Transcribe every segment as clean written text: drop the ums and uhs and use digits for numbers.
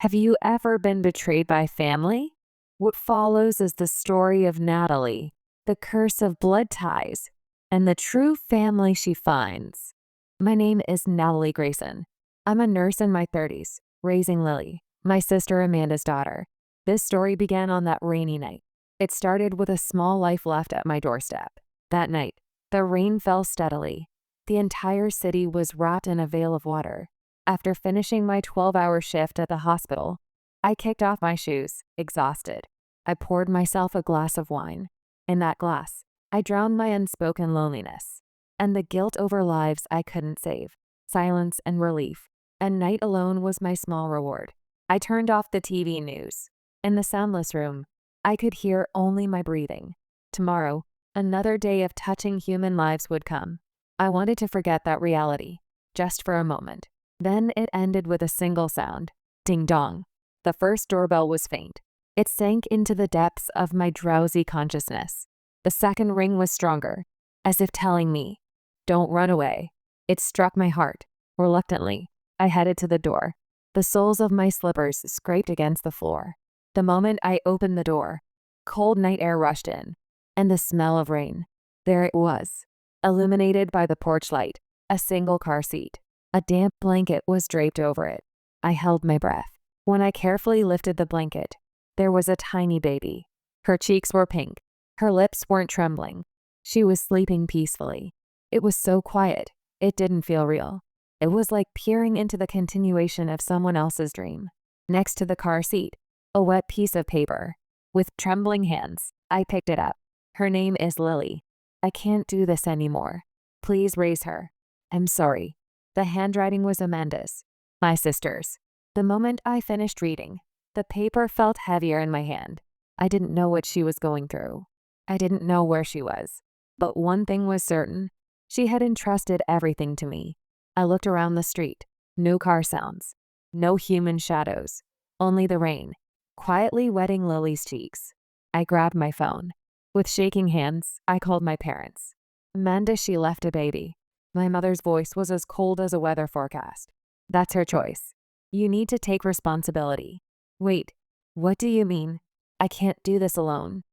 Have you ever been betrayed by family? What follows is the story of Natalie, the curse of blood ties, and the true family she finds. My name is Natalie Grayson. I'm a nurse in my 30s, raising Lily, my sister Amanda's daughter. This story began on that rainy night. It started with a small life left at my doorstep. That night, the rain fell steadily. The entire city was wrapped in a veil of water. After finishing my 12-hour shift at the hospital, I kicked off my shoes, exhausted. I poured myself a glass of wine. In that glass, I drowned my unspoken loneliness and the guilt over lives I couldn't save. Silence and relief. And night alone was my small reward. I turned off the TV news. In the soundless room, I could hear only my breathing. Tomorrow, another day of touching human lives would come. I wanted to forget that reality, just for a moment. Then it ended with a single sound. Ding dong. The first doorbell was faint. It sank into the depths of my drowsy consciousness. The second ring was stronger, as if telling me, "Don't run away." It struck my heart. Reluctantly, I headed to the door. The soles of my slippers scraped against the floor. The moment I opened the door, cold night air rushed in, and the smell of rain. There it was, illuminated by the porch light, a single car seat. A damp blanket was draped over it. I held my breath. When I carefully lifted the blanket, there was a tiny baby. Her cheeks were pink. Her lips weren't trembling. She was sleeping peacefully. It was so quiet, it didn't feel real. It was like peering into the continuation of someone else's dream. Next to the car seat, a wet piece of paper. With trembling hands, I picked it up. Her name is Lily. I can't do this anymore. Please raise her. I'm sorry. The handwriting was Amanda's, my sister's. The moment I finished reading, the paper felt heavier in my hand. I didn't know what she was going through. I didn't know where she was. But one thing was certain. She had entrusted everything to me. I looked around the street. No car sounds. No human shadows. Only the rain, quietly wetting Lily's cheeks. I grabbed my phone. With shaking hands, I called my parents. "Amanda, she left a baby." My mother's voice was as cold as a weather forecast. "That's her choice. You need to take responsibility." "Wait, what do you mean? I can't do this alone."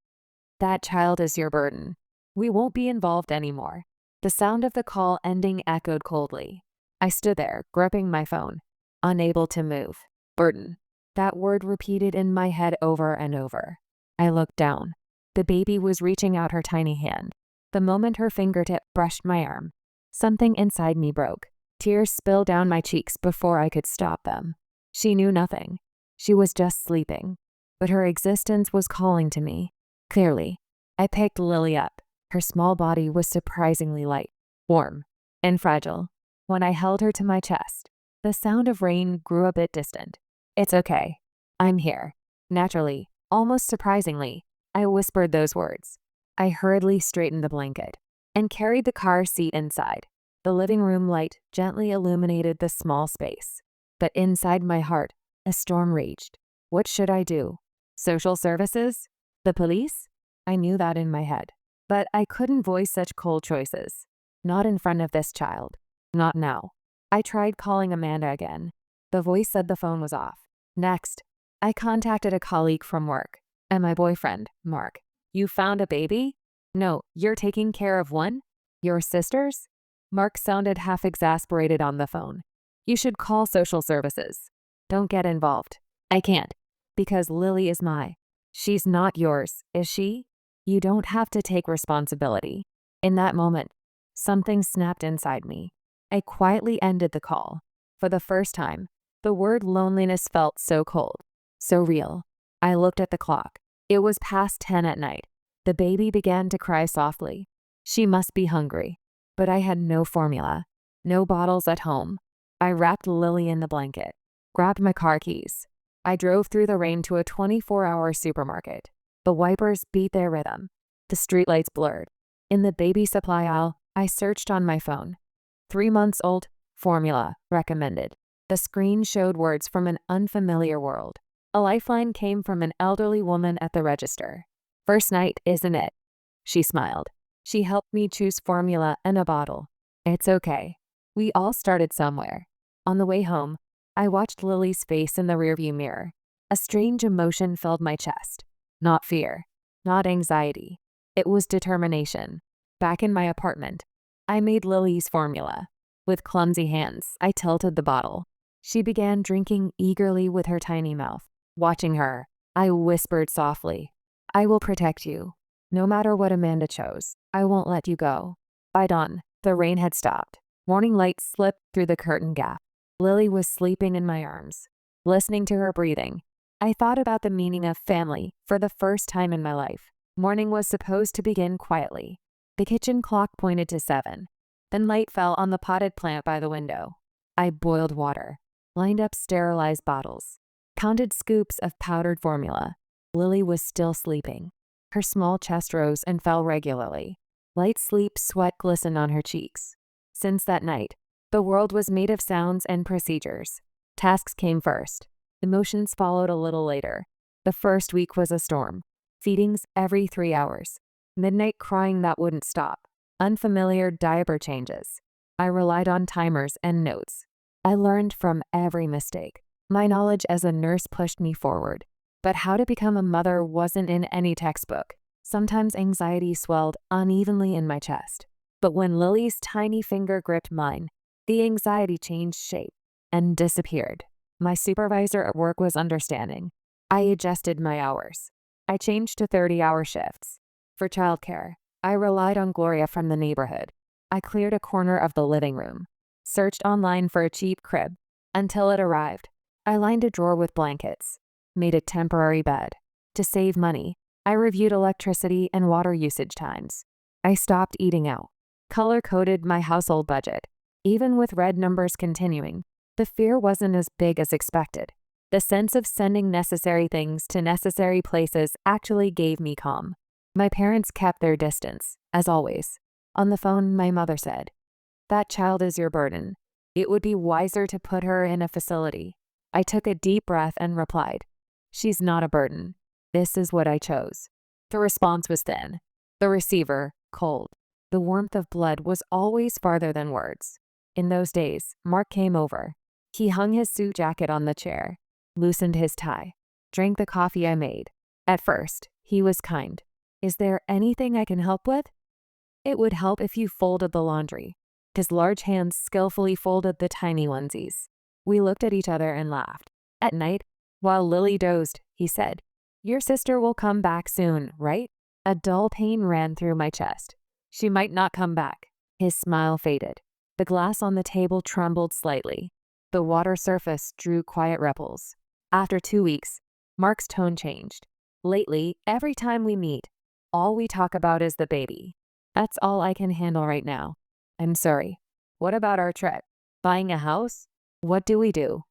"That child is your burden. We won't be involved anymore." The sound of the call ending echoed coldly. I stood there, gripping my phone, unable to move. Burden. That word repeated in my head over and over. I looked down. The baby was reaching out her tiny hand. The moment her fingertip brushed my arm, something inside me broke. Tears spilled down my cheeks before I could stop them. She knew nothing. She was just sleeping. But her existence was calling to me. Clearly, I picked Lily up. Her small body was surprisingly light, warm, and fragile. When I held her to my chest, the sound of rain grew a bit distant. "It's okay. I'm here." Naturally, almost surprisingly, I whispered those words. I hurriedly straightened the blanket and carried the car seat inside. The living room light gently illuminated the small space. But inside my heart, a storm raged. What should I do? Social services? The police? I knew that in my head. But I couldn't voice such cold choices. Not in front of this child. Not now. I tried calling Amanda again. The voice said the phone was off. Next, I contacted a colleague from work. "And my boyfriend, Mark. You found a baby?" "No, you're taking care of one? Your sister's?" Mark sounded half exasperated on the phone. "You should call social services." "Don't get involved." "I can't. Because Lily is She's not yours, is she? You don't have to take responsibility." In that moment, something snapped inside me. I quietly ended the call. For the first time, the word loneliness felt so cold, so real. I looked at the clock. It was past 10 at night. The baby began to cry softly. She must be hungry. But I had no formula, no bottles at home. I wrapped Lily in the blanket, grabbed my car keys. I drove through the rain to a 24-hour supermarket. The wipers beat their rhythm. The streetlights blurred. In the baby supply aisle, I searched on my phone. 3 months old, formula, recommended. The screen showed words from an unfamiliar world. A lifeline came from an elderly woman at the register. "First night, isn't it?" She smiled. She helped me choose formula and a bottle. "It's okay. We all started somewhere." On the way home, I watched Lily's face in the rearview mirror. A strange emotion filled my chest. Not fear, not anxiety. It was determination. Back in my apartment, I made Lily's formula. With clumsy hands, I tilted the bottle. She began drinking eagerly with her tiny mouth. Watching her, I whispered softly, "I will protect you. No matter what Amanda chose, I won't let you go." By dawn, the rain had stopped. Morning light slipped through the curtain gap. Lily was sleeping in my arms. Listening to her breathing, I thought about the meaning of family for the first time in my life. Morning was supposed to begin quietly. The kitchen clock pointed to 7. Then light fell on the potted plant by the window. I boiled water, lined up sterilized bottles, counted scoops of powdered formula. Lily was still sleeping. Her small chest rose and fell regularly. Light sleep sweat glistened on her cheeks. Since that night, the world was made of sounds and procedures. Tasks came first. Emotions followed a little later. The first week was a storm. Feedings every 3 hours. Midnight crying that wouldn't stop. Unfamiliar diaper changes. I relied on timers and notes. I learned from every mistake. My knowledge as a nurse pushed me forward. But how to become a mother wasn't in any textbook. Sometimes anxiety swelled unevenly in my chest. But when Lily's tiny finger gripped mine, the anxiety changed shape and disappeared. My supervisor at work was understanding. I adjusted my hours. I changed to 30-hour shifts. For childcare, I relied on Gloria from the neighborhood. I cleared a corner of the living room, searched online for a cheap crib. Until it arrived, I lined a drawer with blankets, made a temporary bed. To save money, I reviewed electricity and water usage times. I stopped eating out, color-coded my household budget. Even with red numbers continuing, the fear wasn't as big as expected. The sense of sending necessary things to necessary places actually gave me calm. My parents kept their distance, as always. On the phone, my mother said, "That child is your burden. It would be wiser to put her in a facility." I took a deep breath and replied, "She's not a burden. This is what I chose." The response was thin. The receiver, cold. The warmth of blood was always farther than words. In those days, Mark came over. He hung his suit jacket on the chair, loosened his tie, drank the coffee I made. At first, he was kind. "Is there anything I can help with?" "It would help if you folded the laundry." His large hands skillfully folded the tiny onesies. We looked at each other and laughed. At night, while Lily dozed, he said, "Your sister will come back soon, right?" A dull pain ran through my chest. "She might not come back." His smile faded. The glass on the table trembled slightly. The water surface drew quiet ripples. After 2 weeks, Mark's tone changed. "Lately, every time we meet, all we talk about is the baby. That's all I can handle right now. I'm sorry. What about our trip? Buying a house? What do we do?"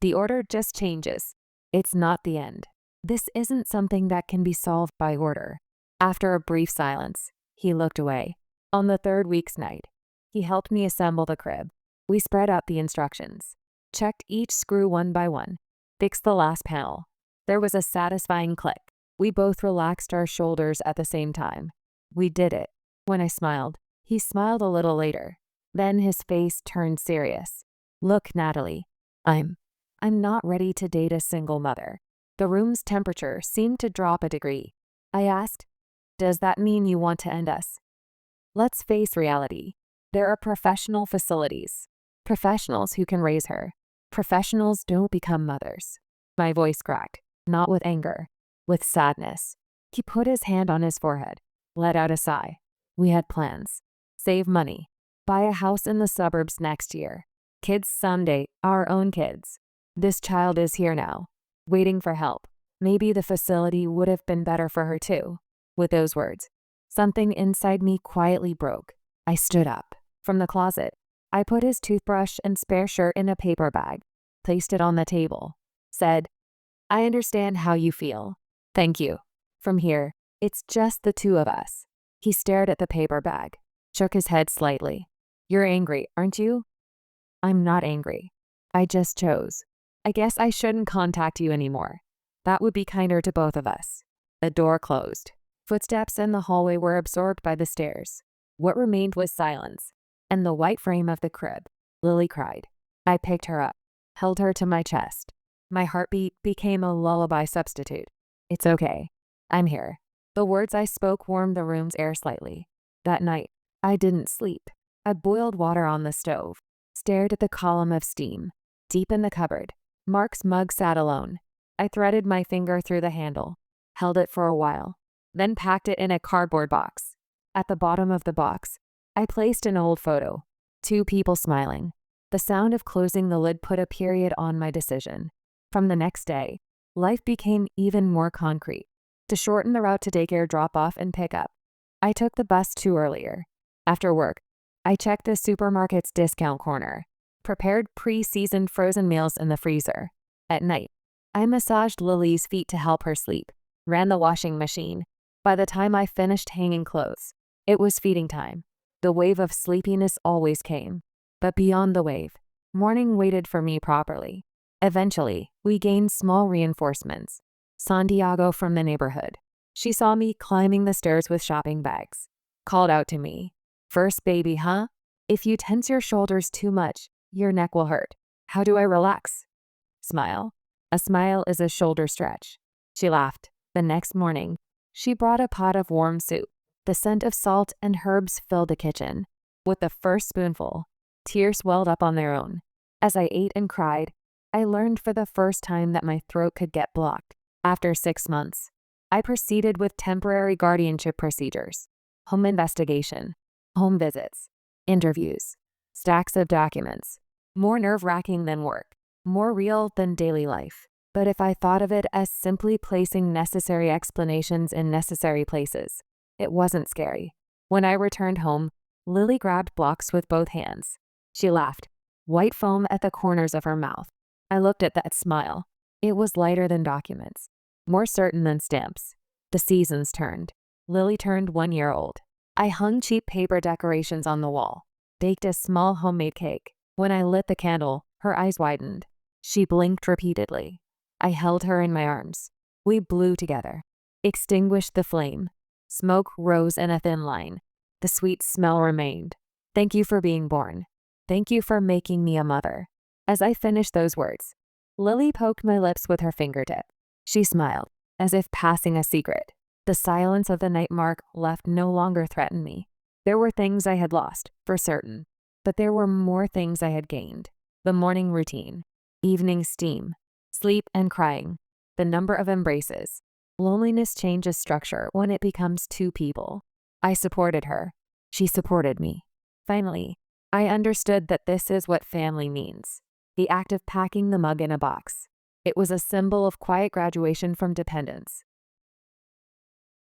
The order just changes. It's not the end. This isn't something that can be solved by order. After a brief silence, he looked away. On the 3rd week's night, he helped me assemble the crib. We spread out the instructions, checked each screw one by one, fixed the last panel. There was a satisfying click. We both relaxed our shoulders at the same time. We did it. When I smiled, he smiled a little later. Then his face turned serious. "Look, Natalie, I'm not ready to date a single mother." The room's temperature seemed to drop a degree. I asked, "Does that mean you want to end us?" "Let's face reality. There are professional facilities. Professionals who can raise her. Professionals don't become mothers." My voice cracked, not with anger, with sadness. He put his hand on his forehead, let out a sigh. "We had plans. Save money. Buy a house in the suburbs next year. Kids someday, our own kids. This child is here now, waiting for help. Maybe the facility would have been better for her too." With those words, something inside me quietly broke. I stood up. From the closet, I put his toothbrush and spare shirt in a paper bag, placed it on the table, said, "I understand how you feel. Thank you. From here, it's just the two of us." He stared at the paper bag, shook his head slightly. "You're angry, aren't you?" "I'm not angry. I just chose. I guess I shouldn't contact you anymore. That would be kinder to both of us." The door closed. Footsteps in the hallway were absorbed by the stairs. What remained was silence and the white frame of the crib. Lily cried. I picked her up. held her to my chest. My heartbeat became a lullaby substitute. It's okay. I'm here. The words I spoke warmed the room's air slightly. That night, I didn't sleep. I boiled water on the stove, stared at the column of steam. Deep in the cupboard, Mark's mug sat alone. I threaded my finger through the handle, held it for a while, then packed it in a cardboard box. At the bottom of the box, I placed an old photo. Two people smiling. The sound of closing the lid put a period on my decision. From the next day, life became even more concrete. To shorten the route to daycare drop-off and pick-up, I took the bus 2 earlier. After work, I checked the supermarket's discount corner, prepared pre-seasoned frozen meals in the freezer. At night, I massaged Lily's feet to help her sleep, ran the washing machine. By the time I finished hanging clothes, it was feeding time. The wave of sleepiness always came, but beyond the wave, morning waited for me properly. Eventually, we gained small reinforcements. Santiago from the neighborhood. She saw me climbing the stairs with shopping bags. Called out to me, "First baby, huh? If you tense your shoulders too much, your neck will hurt. How do I relax?" Smile. A smile is a shoulder stretch. She laughed. The next morning, she brought a pot of warm soup. The scent of salt and herbs filled the kitchen. With the first spoonful, tears welled up on their own. As I ate and cried, I learned for the first time that my throat could get blocked. After 6 months, I proceeded with temporary guardianship procedures, home investigation, home visits, interviews, stacks of documents. More nerve-wracking than work, more real than daily life. But if I thought of it as simply placing necessary explanations in necessary places, it wasn't scary. When I returned home, Lily grabbed blocks with both hands. She laughed, white foam at the corners of her mouth. I looked at that smile. It was lighter than documents, more certain than stamps. The seasons turned. Lily turned 1 year old. I hung cheap paper decorations on the wall, baked a small homemade cake. When I lit the candle, her eyes widened. She blinked repeatedly. I held her in my arms. We blew together, extinguished the flame. Smoke rose in a thin line. The sweet smell remained. Thank you for being born. Thank you for making me a mother. As I finished those words, Lily poked my lips with her fingertip. She smiled, as if passing a secret. The silence of the night Mark left no longer threatened me. There were things I had lost, for certain, but there were more things I had gained. The morning routine, evening steam, sleep and crying, the number of embraces. Loneliness changes structure when it becomes 2 people. I supported her. She supported me. Finally, I understood that this is what family means. The act of packing the mug in a box. It was a symbol of quiet graduation from dependence.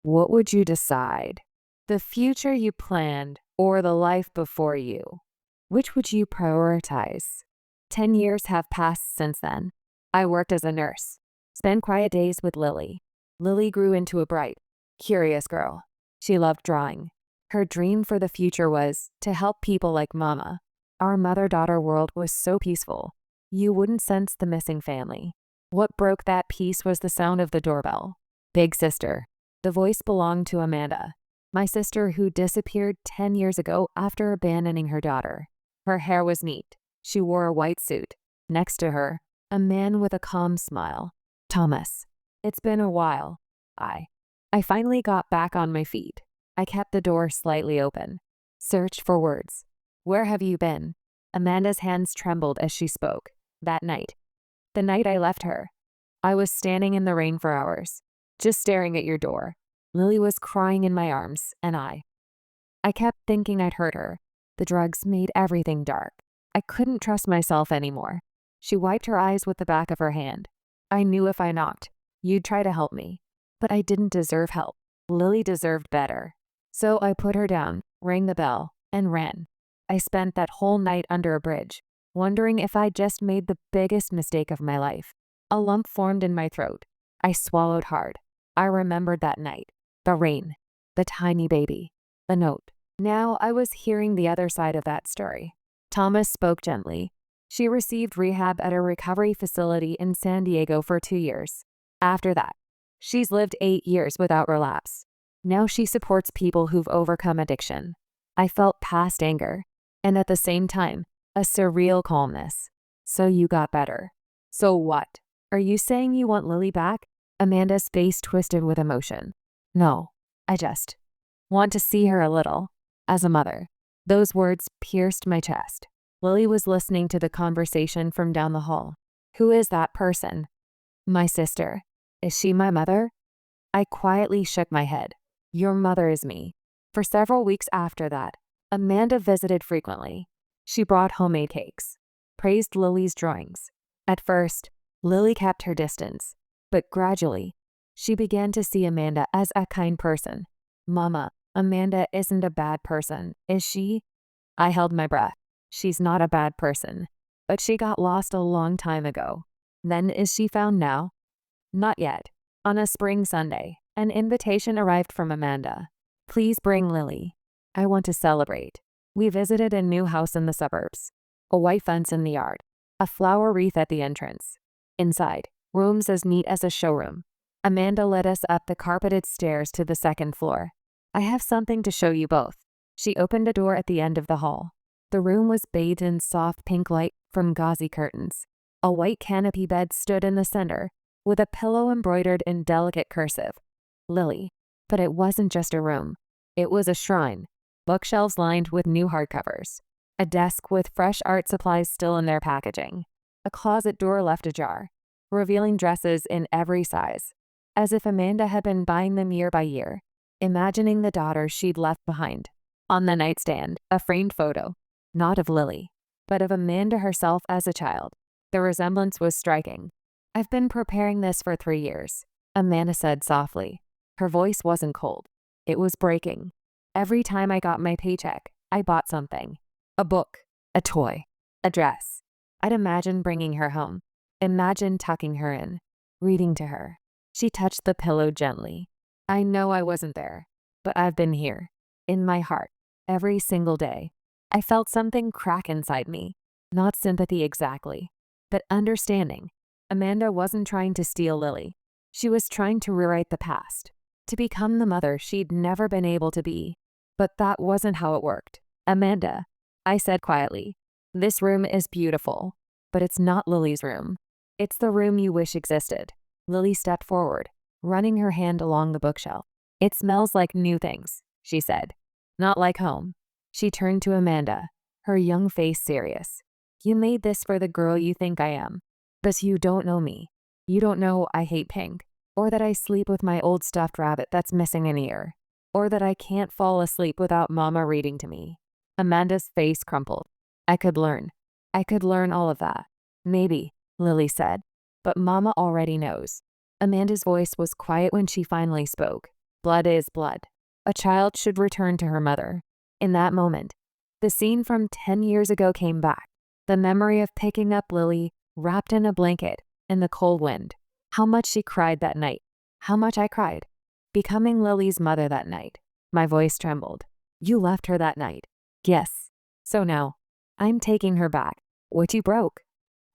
What would you decide? The future you planned or the life before you? Which would you prioritize? 10 years have passed since then. I worked as a nurse, spent quiet days with Lily. Lily grew into a bright, curious girl. She loved drawing. Her dream for the future was to help people like Mama. Our mother-daughter world was so peaceful. You wouldn't sense the missing family. What broke that peace was the sound of the doorbell. Big sister. The voice belonged to Amanda, my sister who disappeared 10 years ago after abandoning her daughter. Her hair was neat. She wore a white suit. Next to her, a man with a calm smile. Thomas. It's been a while. I finally got back on my feet. I kept the door slightly open. Searched for words. Where have you been? Amanda's hands trembled as she spoke. That night. The night I left her. I was standing in the rain for hours, just staring at your door. Lily was crying in my arms, and I kept thinking I'd hurt her. The drugs made everything dark. I couldn't trust myself anymore. She wiped her eyes with the back of her hand. I knew if I knocked, you'd try to help me. But I didn't deserve help. Lily deserved better. So I put her down, rang the bell, and ran. I spent that whole night under a bridge, wondering if I'd just made the biggest mistake of my life. A lump formed in my throat. I swallowed hard. I remembered that night. The rain. The tiny baby. The note. Now I was hearing the other side of that story. Thomas spoke gently. She received rehab at a recovery facility in San Diego for 2 years. After that, she's lived 8 years without relapse. Now she supports people who've overcome addiction. I felt past anger, and at the same time, a surreal calmness. So you got better. So what? Are you saying you want Lily back? Amanda's face twisted with emotion. No, I just want to see her a little. As a mother. Those words pierced my chest. Lily was listening to the conversation from down the hall. Who is that person? My sister. Is she my mother? I quietly shook my head. Your mother is me. For several weeks after that, Amanda visited frequently. She brought homemade cakes, praised Lily's drawings. At first, Lily kept her distance, but gradually, she began to see Amanda as a kind person. Mama, Amanda isn't a bad person, is she? I held my breath. She's not a bad person, but she got lost a long time ago. Then is she found now? Not yet. On a spring Sunday, an invitation arrived from Amanda. Please bring Lily. I want to celebrate. We visited a new house in the suburbs. A white fence in the yard. A flower wreath at the entrance. Inside, rooms as neat as a showroom. Amanda led us up the carpeted stairs to the second floor. I have something to show you both. She opened a door at the end of the hall. The room was bathed in soft pink light from gauzy curtains. A white canopy bed stood in the center, with a pillow embroidered in delicate cursive. Lily. But it wasn't just a room. It was a shrine. Bookshelves lined with new hardcovers. A desk with fresh art supplies still in their packaging. A closet door left ajar, revealing dresses in every size, as if Amanda had been buying them year by year, imagining the daughter she'd left behind. On the nightstand, a framed photo, not of Lily, but of Amanda herself as a child. The resemblance was striking. I've been preparing this for 3 years, Amanda said softly. Her voice wasn't cold. It was breaking. Every time I got my paycheck, I bought something. A book, a toy, a dress. I'd imagine bringing her home. Imagine tucking her in, reading to her. She touched the pillow gently. I know I wasn't there, but I've been here, in my heart, every single day. I felt something crack inside me. Not sympathy exactly, but understanding. Amanda wasn't trying to steal Lily. She was trying to rewrite the past, to become the mother she'd never been able to be. But that wasn't how it worked. Amanda, I said quietly, this room is beautiful, but it's not Lily's room. It's the room you wish existed. Lily stepped forward, running her hand along the bookshelf. It smells like new things, she said. Not like home. She turned to Amanda, her young face serious. You made this for the girl you think I am. But you don't know me. You don't know I hate pink, or that I sleep with my old stuffed rabbit that's missing an ear, or that I can't fall asleep without Mama reading to me. Amanda's face crumpled. I could learn. I could learn all of that. Maybe, Lily said, but Mama already knows. Amanda's voice was quiet when she finally spoke. Blood is blood. A child should return to her mother. In that moment, the scene from 10 years ago came back. The memory of picking up Lily, wrapped in a blanket, in the cold wind. How much she cried that night. How much I cried. Becoming Lily's mother that night. My voice trembled. You left her that night. Yes. So now, I'm taking her back. What you broke.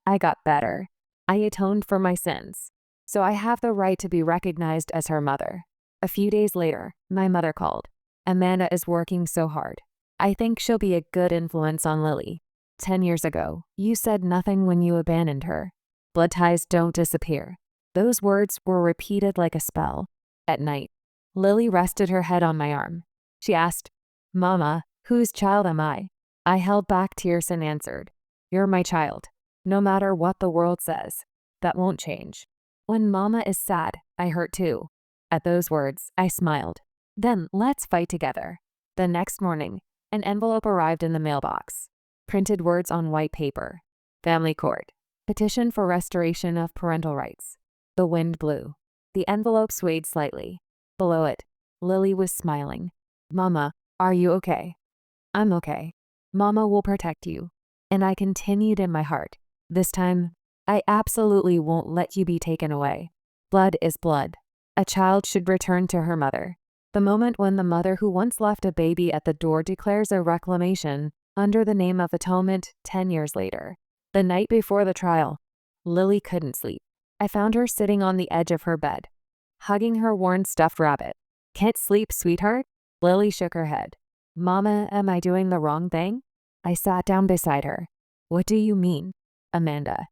I got better. I atoned for my sins. So I have the right to be recognized as her mother. A few days later, my mother called. Amanda is working so hard. I think she'll be a good influence on Lily. 10 years ago, you said nothing when you abandoned her. Blood ties don't disappear. Those words were repeated like a spell. At night, Lily rested her head on my arm. She asked, Mama, whose child am I? I held back tears and answered, You're my child. No matter what the world says, that won't change. When Mama is sad, I hurt too. At those words, I smiled. Then let's fight together. The next morning, an envelope arrived in the mailbox. Printed words on white paper. Family court. Petition for restoration of parental rights. The wind blew. The envelope swayed slightly. Below it, Lily was smiling. Mama, are you okay? I'm okay. Mama will protect you. And I continued in my heart. This time, I absolutely won't let you be taken away. Blood is blood. A child should return to her mother. The moment when the mother who once left a baby at the door declares a reclamation under the name of atonement 10 years later. The night before the trial, Lily couldn't sleep. I found her sitting on the edge of her bed, hugging her worn stuffed rabbit. Can't sleep, sweetheart? Lily shook her head. Mama, am I doing the wrong thing? I sat down beside her. What do you mean? Amanda.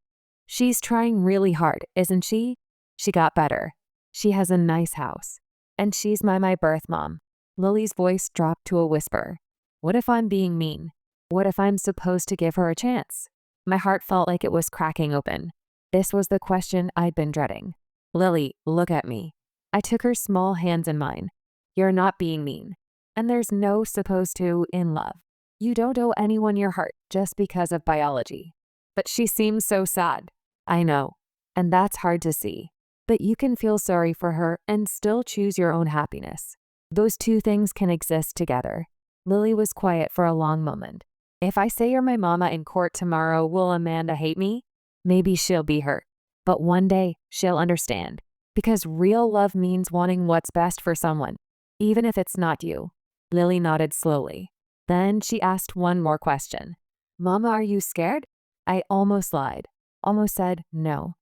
She's trying really hard, isn't she? She got better. She has a nice house. And she's my birth mom. Lily's voice dropped to a whisper. What if I'm being mean? What if I'm supposed to give her a chance? My heart felt like it was cracking open. This was the question I'd been dreading. Lily, look at me. I took her small hands in mine. You're not being mean. And there's no supposed to in love. You don't owe anyone your heart just because of biology. But she seems so sad. I know. And that's hard to see. But you can feel sorry for her and still choose your own happiness. Those two things can exist together. Lily was quiet for a long moment. If I say you're my mama in court tomorrow, will Amanda hate me? Maybe she'll be hurt. But one day, she'll understand. Because real love means wanting what's best for someone, even if it's not you. Lily nodded slowly. Then she asked one more question. Mama, are you scared? I almost lied. Almost said no.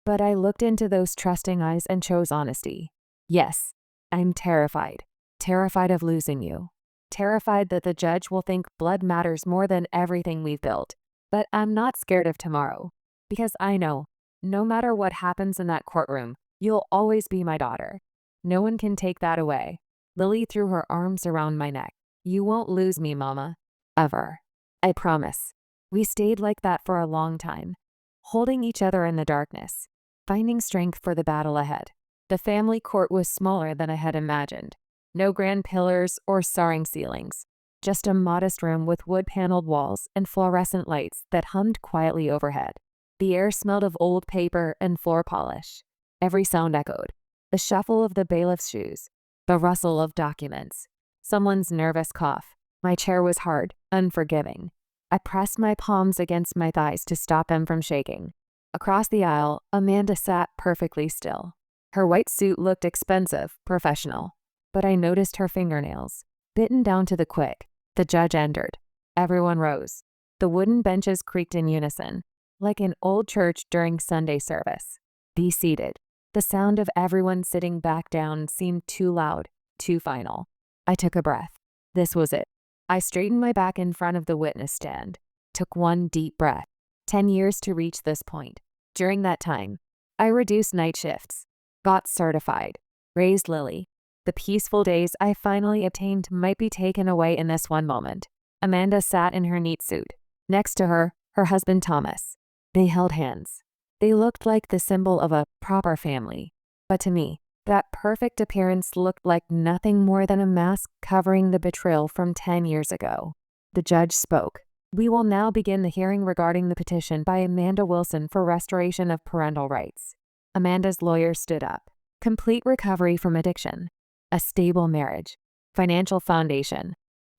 But I looked into those trusting eyes and chose honesty. Yes, I'm terrified. Terrified of losing you. Terrified that the judge will think blood matters more than everything we've built. But I'm not scared of tomorrow. Because I know, no matter what happens in that courtroom, you'll always be my daughter. No one can take that away. Lily threw her arms around my neck. You won't lose me, Mama. Ever. I promise. We stayed like that for a long time, holding each other in the darkness, finding strength for the battle ahead. The family court was smaller than I had imagined. No grand pillars or soaring ceilings. Just a modest room with wood-paneled walls and fluorescent lights that hummed quietly overhead. The air smelled of old paper and floor polish. Every sound echoed. The shuffle of the bailiff's shoes. The rustle of documents. Someone's nervous cough. My chair was hard, unforgiving. I pressed my palms against my thighs to stop them from shaking. Across the aisle, Amanda sat perfectly still. Her white suit looked expensive, professional. But I noticed her fingernails, bitten down to the quick. The judge entered. Everyone rose. The wooden benches creaked in unison, like an old church during Sunday service. Be seated. The sound of everyone sitting back down seemed too loud, too final. I took a breath. This was it. I straightened my back in front of the witness stand, took one deep breath. 10 years to reach this point. During that time, I reduced night shifts, got certified, raised Lily. The peaceful days I finally obtained might be taken away in this one moment. Amanda sat in her neat suit. Next to her, her husband Thomas. They held hands. They looked like the symbol of a proper family. But to me, that perfect appearance looked like nothing more than a mask covering the betrayal from 10 years ago. The judge spoke. We will now begin the hearing regarding the petition by Amanda Wilson for restoration of parental rights. Amanda's lawyer stood up. Complete recovery from addiction. A stable marriage. Financial foundation.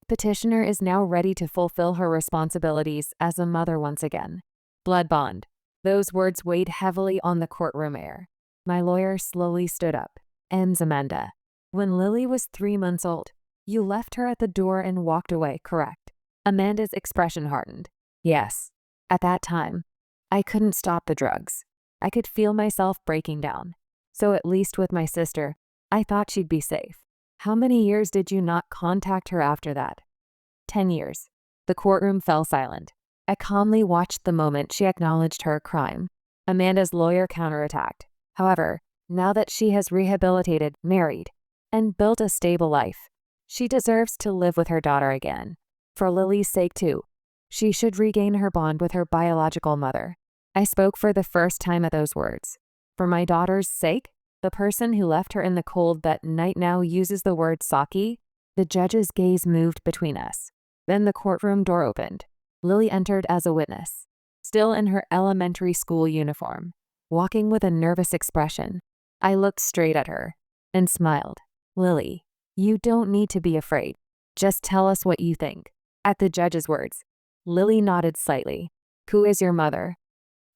Petitioner is now ready to fulfill her responsibilities as a mother once again. Blood bond. Those words weighed heavily on the courtroom air. My lawyer slowly stood up. Ends Amanda. When Lily was 3 months old, you left her at the door and walked away, correct? Amanda's expression hardened. Yes. At that time, I couldn't stop the drugs. I could feel myself breaking down. So at least with my sister, I thought she'd be safe. How many years did you not contact her after that? 10 years. The courtroom fell silent. I calmly watched the moment she acknowledged her crime. Amanda's lawyer counterattacked. However, now that she has rehabilitated, married, and built a stable life, she deserves to live with her daughter again. For Lily's sake too. She should regain her bond with her biological mother. I spoke for the first time at those words. For my daughter's sake? The person who left her in the cold that night now uses the word Saki. The judge's gaze moved between us. Then the courtroom door opened. Lily entered as a witness, still in her elementary school uniform, walking with a nervous expression. I looked straight at her and smiled. Lily, you don't need to be afraid. Just tell us what you think. At the judge's words, Lily nodded slightly. Who is your mother?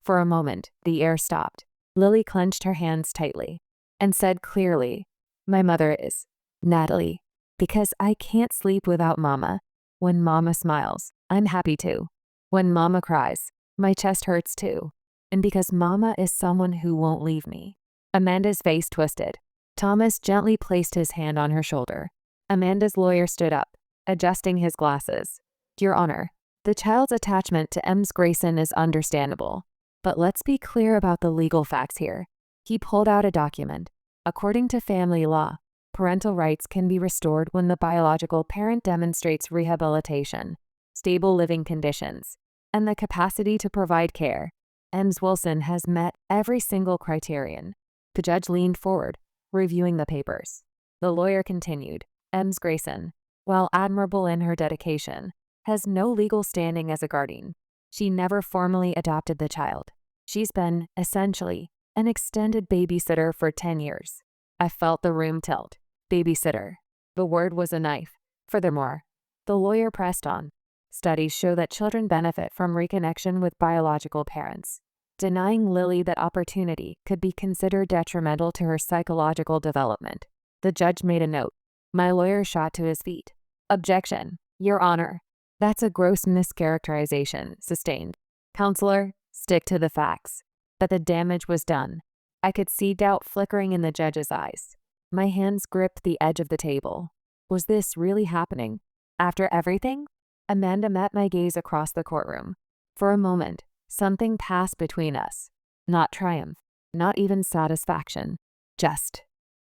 For a moment, the air stopped. Lily clenched her hands tightly and said clearly, my mother is Natalie, because I can't sleep without Mama. When Mama smiles, I'm happy too. When Mama cries, my chest hurts too. And because Mama is someone who won't leave me. Amanda's face twisted. Thomas gently placed his hand on her shoulder. Amanda's lawyer stood up, adjusting his glasses. Your Honor, the child's attachment to Ms. Grayson is understandable. But let's be clear about the legal facts here. He pulled out a document. According to family law, parental rights can be restored when the biological parent demonstrates rehabilitation, stable living conditions, and the capacity to provide care. Ems Wilson has met every single criterion. The judge leaned forward, reviewing the papers. The lawyer continued, Ems Grayson, while admirable in her dedication, has no legal standing as a guardian. She never formally adopted the child. She's been, essentially, an extended babysitter for 10 years. I felt the room tilt. Babysitter. The word was a knife. Furthermore, the lawyer pressed on. Studies show that children benefit from reconnection with biological parents. Denying Lily that opportunity could be considered detrimental to her psychological development. The judge made a note. My lawyer shot to his feet. Objection, Your Honor. That's a gross mischaracterization, sustained. Counselor, stick to the facts. But the damage was done. I could see doubt flickering in the judge's eyes. My hands gripped the edge of the table. Was this really happening? After everything? Amanda met my gaze across the courtroom. For a moment, something passed between us. Not triumph, not even satisfaction. Just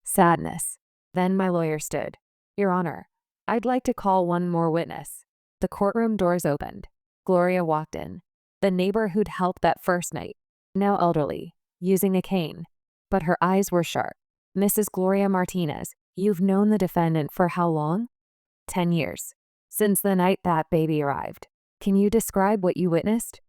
sadness. Then my lawyer stood. Your Honor, I'd like to call one more witness. The courtroom doors opened. Gloria walked in. The neighbor who'd helped that first night. Now elderly, using a cane. But her eyes were sharp. Mrs. Gloria Martinez, you've known the defendant for how long? 10 years. Since the night that baby arrived. Can you describe what you witnessed?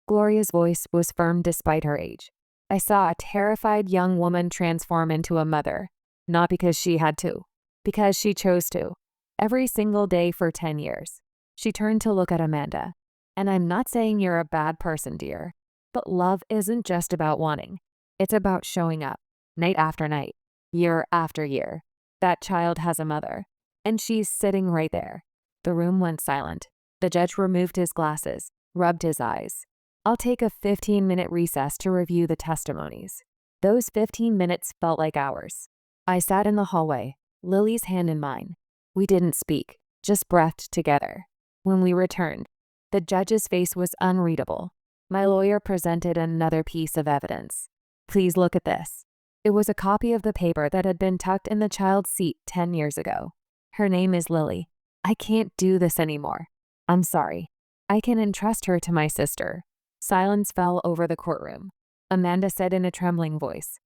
Gloria's voice was firm despite her age. I saw a terrified young woman transform into a mother. Not because she had to. Because she chose to. Every single day for 10 years. She turned to look at Amanda. And I'm not saying you're a bad person, dear. But love isn't just about wanting. It's about showing up. Night after night. Year after year. That child has a mother. And she's sitting right there. The room went silent. The judge removed his glasses, rubbed his eyes. I'll take a 15-minute recess to review the testimonies. Those 15 minutes felt like hours. I sat in the hallway, Lily's hand in mine. We didn't speak, just breathed together. When we returned, the judge's face was unreadable. My lawyer presented another piece of evidence. Please look at this. It was a copy of the paper that had been tucked in the child's seat 10 years ago. Her name is Lily. I can't do this anymore. I'm sorry. I can entrust her to my sister. Silence fell over the courtroom. Amanda said in a trembling voice,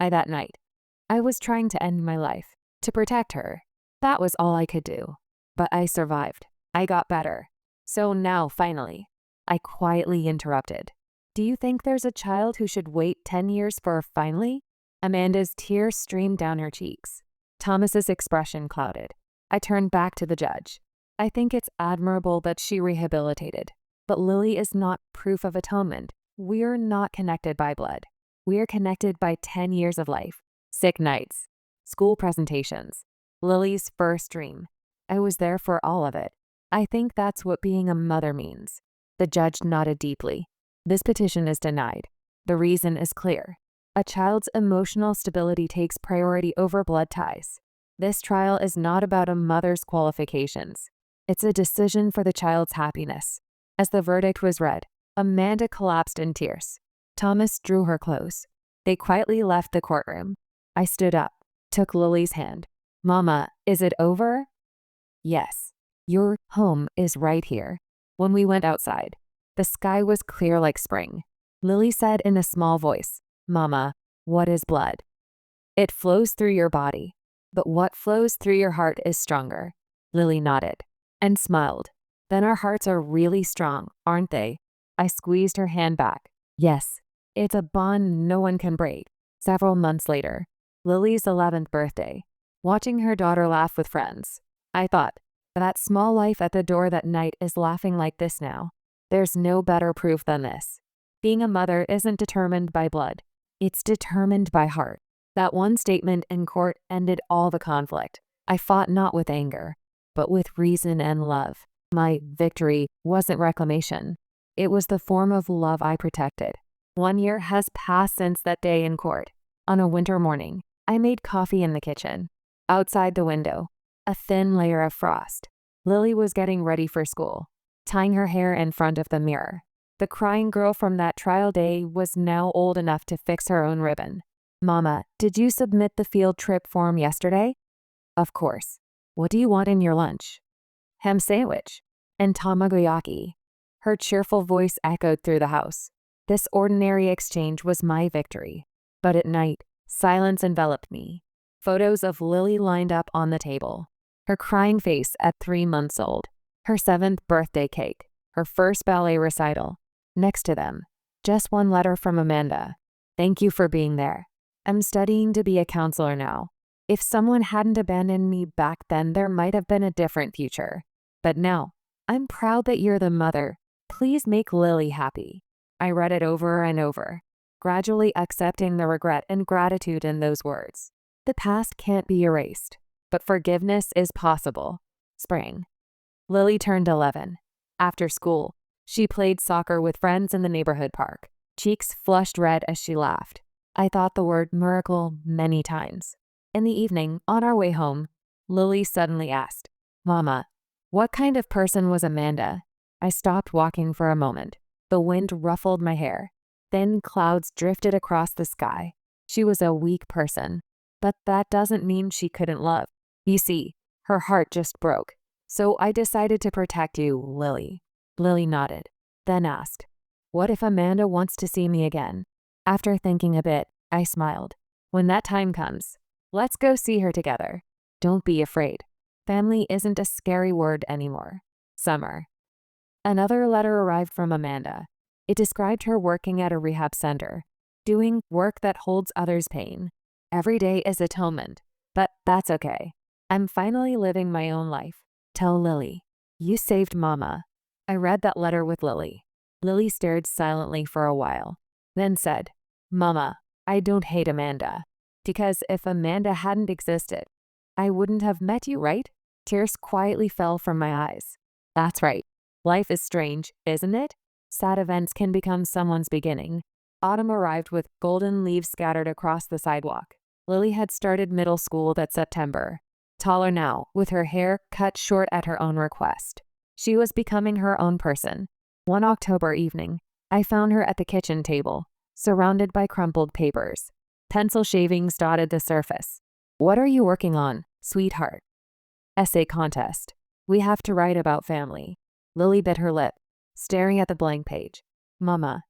that night, I was trying to end my life, to protect her. That was all I could do. But I survived. I got better. So now, finally, I quietly interrupted. Do you think there's a child who should wait 10 years for a finally? Amanda's tears streamed down her cheeks. Thomas's expression clouded. I turned back to the judge. I think it's admirable that she rehabilitated. But Lily is not proof of atonement. We're not connected by blood. We're connected by 10 years of life. Sick nights. School presentations. Lily's first dream. I was there for all of it. I think that's what being a mother means. The judge nodded deeply. This petition is denied. The reason is clear. A child's emotional stability takes priority over blood ties. This trial is not about a mother's qualifications. It's a decision for the child's happiness. As the verdict was read, Amanda collapsed in tears. Thomas drew her close. They quietly left the courtroom. I stood up, took Lily's hand. Mama, is it over? Yes. Your home is right here. When we went outside, the sky was clear like spring. Lily said in a small voice, Mama, what is blood? It flows through your body, but what flows through your heart is stronger. Lily nodded and smiled. Then our hearts are really strong, aren't they? I squeezed her hand back. Yes, it's a bond no one can break. Several months later, Lily's 11th birthday, watching her daughter laugh with friends, I thought, that small life at the door that night is laughing like this now. There's no better proof than this. Being a mother isn't determined by blood. It's determined by heart. That one statement in court ended all the conflict. I fought not with anger, but with reason and love. My victory wasn't reclamation. It was the form of love I protected. 1 year has passed since that day in court. On a winter morning, I made coffee in the kitchen. Outside the window, a thin layer of frost. Lily was getting ready for school, tying her hair in front of the mirror. The crying girl from that trial day was now old enough to fix her own ribbon. Mama, did you submit the field trip form yesterday? Of course. What do you want in your lunch? Ham sandwich and tamagoyaki. Her cheerful voice echoed through the house. This ordinary exchange was my victory. But at night, silence enveloped me. Photos of Lily lined up on the table. Her crying face at 3 months old. Her 7th birthday cake. Her first ballet recital. Next to them, just one letter from Amanda. Thank you for being there. I'm studying to be a counselor now. If someone hadn't abandoned me back then, there might have been a different future. But now, I'm proud that you're the mother. Please make Lily happy. I read it over and over, gradually accepting the regret and gratitude in those words. The past can't be erased, but forgiveness is possible. Spring. Lily turned 11. After school, she played soccer with friends in the neighborhood park. Cheeks flushed red as she laughed. I thought the word miracle many times. In the evening, on our way home, Lily suddenly asked, Mama, what kind of person was Amanda? I stopped walking for a moment. The wind ruffled my hair. Thin clouds drifted across the sky. She was a weak person, but that doesn't mean she couldn't love. You see, her heart just broke. So I decided to protect you, Lily. Lily nodded, then asked, what if Amanda wants to see me again? After thinking a bit, I smiled. When that time comes, let's go see her together. Don't be afraid. Family isn't a scary word anymore. Summer. Another letter arrived from Amanda. It described her working at a rehab center, doing work that holds others' pain. Every day is atonement, but that's okay. I'm finally living my own life. Tell Lily, you saved Mama. I read that letter with Lily. Lily stared silently for a while, then said, Mama, I don't hate Amanda. Because if Amanda hadn't existed, I wouldn't have met you, right? Tears quietly fell from my eyes. That's right. Life is strange, isn't it? Sad events can become someone's beginning. Autumn arrived with golden leaves scattered across the sidewalk. Lily had started middle school that September. Taller now, with her hair cut short at her own request. She was becoming her own person. One October evening, I found her at the kitchen table, surrounded by crumpled papers. Pencil shavings dotted the surface. What are you working on, sweetheart? Essay contest. We have to write about family. Lily bit her lip, staring at the blank page. Mama,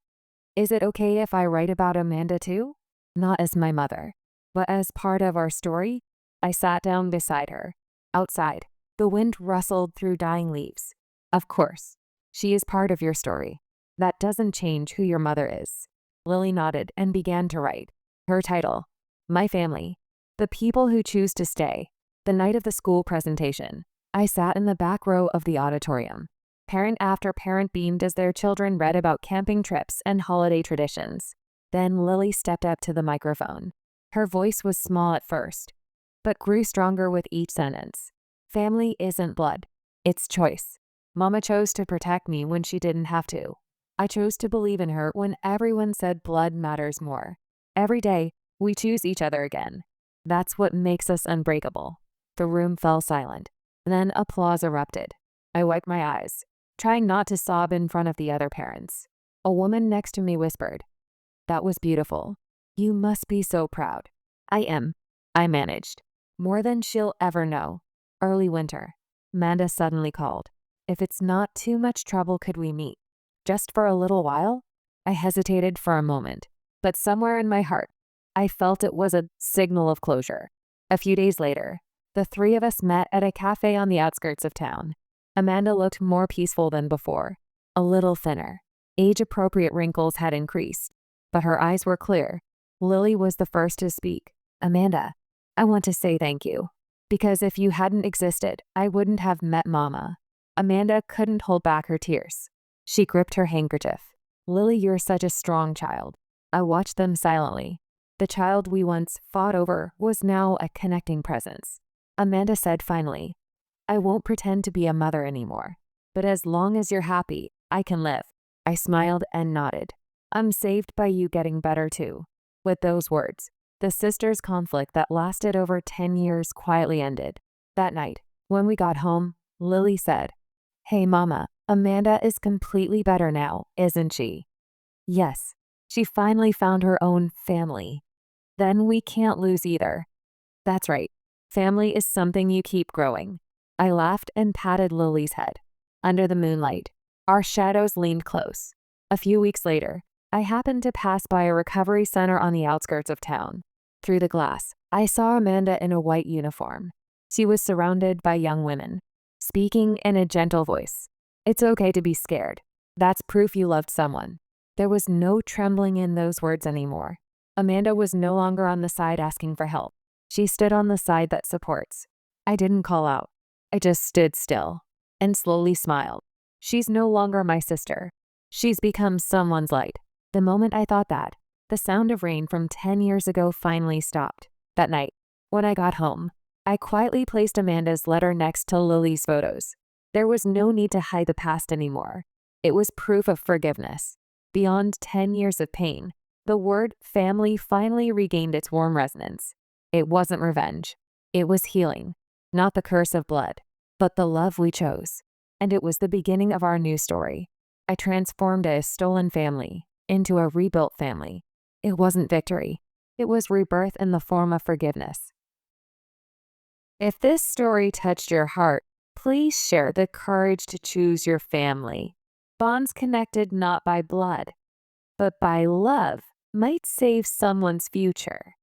is it okay if I write about Amanda too? Not as my mother, but as part of our story? I sat down beside her. Outside, the wind rustled through dying leaves. Of course, she is part of your story. That doesn't change who your mother is. Lily nodded and began to write. Her title, My Family. The people who choose to stay. The night of the school presentation, I sat in the back row of the auditorium. Parent after parent beamed as their children read about camping trips and holiday traditions. Then Lily stepped up to the microphone. Her voice was small at first, but grew stronger with each sentence. Family isn't blood. It's choice. Mama chose to protect me when she didn't have to. I chose to believe in her when everyone said blood matters more. Every day, we choose each other again. That's what makes us unbreakable. The room fell silent. Then applause erupted. I wiped my eyes, trying not to sob in front of the other parents. A woman next to me whispered, That was beautiful. You must be so proud. I am. I managed. More than she'll ever know. Early winter. Amanda suddenly called. If it's not too much trouble, could we meet? Just for a little while? I hesitated for a moment, but somewhere in my heart, I felt it was a signal of closure. A few days later, the three of us met at a cafe on the outskirts of town. Amanda looked more peaceful than before, a little thinner. Age-appropriate wrinkles had increased, but her eyes were clear. Lily was the first to speak. Amanda, I want to say thank you. Because if you hadn't existed, I wouldn't have met Mama. Amanda couldn't hold back her tears. She gripped her handkerchief. Lily, you're such a strong child. I watched them silently. The child we once fought over was now a connecting presence. Amanda said finally, I won't pretend to be a mother anymore, but as long as you're happy, I can live. I smiled and nodded. I'm saved by you getting better too. With those words, the sisters' conflict that lasted over 10 years quietly ended. That night, when we got home, Lily said, Hey Mama, Amanda is completely better now, isn't she? Yes, she finally found her own family. Then we can't lose either. That's right. Family is something you keep growing. I laughed and patted Lily's head. Under the moonlight, our shadows leaned close. A few weeks later, I happened to pass by a recovery center on the outskirts of town. Through the glass, I saw Amanda in a white uniform. She was surrounded by young women, speaking in a gentle voice. It's okay to be scared. That's proof you loved someone. There was no trembling in those words anymore. Amanda was no longer on the side asking for help. She stood on the side that supports. I didn't call out. I just stood still and slowly smiled. She's no longer my sister. She's become someone's light. The moment I thought that, the sound of rain from 10 years ago finally stopped. That night, when I got home, I quietly placed Amanda's letter next to Lily's photos. There was no need to hide the past anymore. It was proof of forgiveness. Beyond 10 years of pain, the word family finally regained its warm resonance. It wasn't revenge. It was healing, not the curse of blood, but the love we chose. And it was the beginning of our new story. I transformed a stolen family into a rebuilt family. It wasn't victory. It was rebirth in the form of forgiveness. If this story touched your heart, please share the courage to choose your family. Bonds connected not by blood, but by love might save someone's future.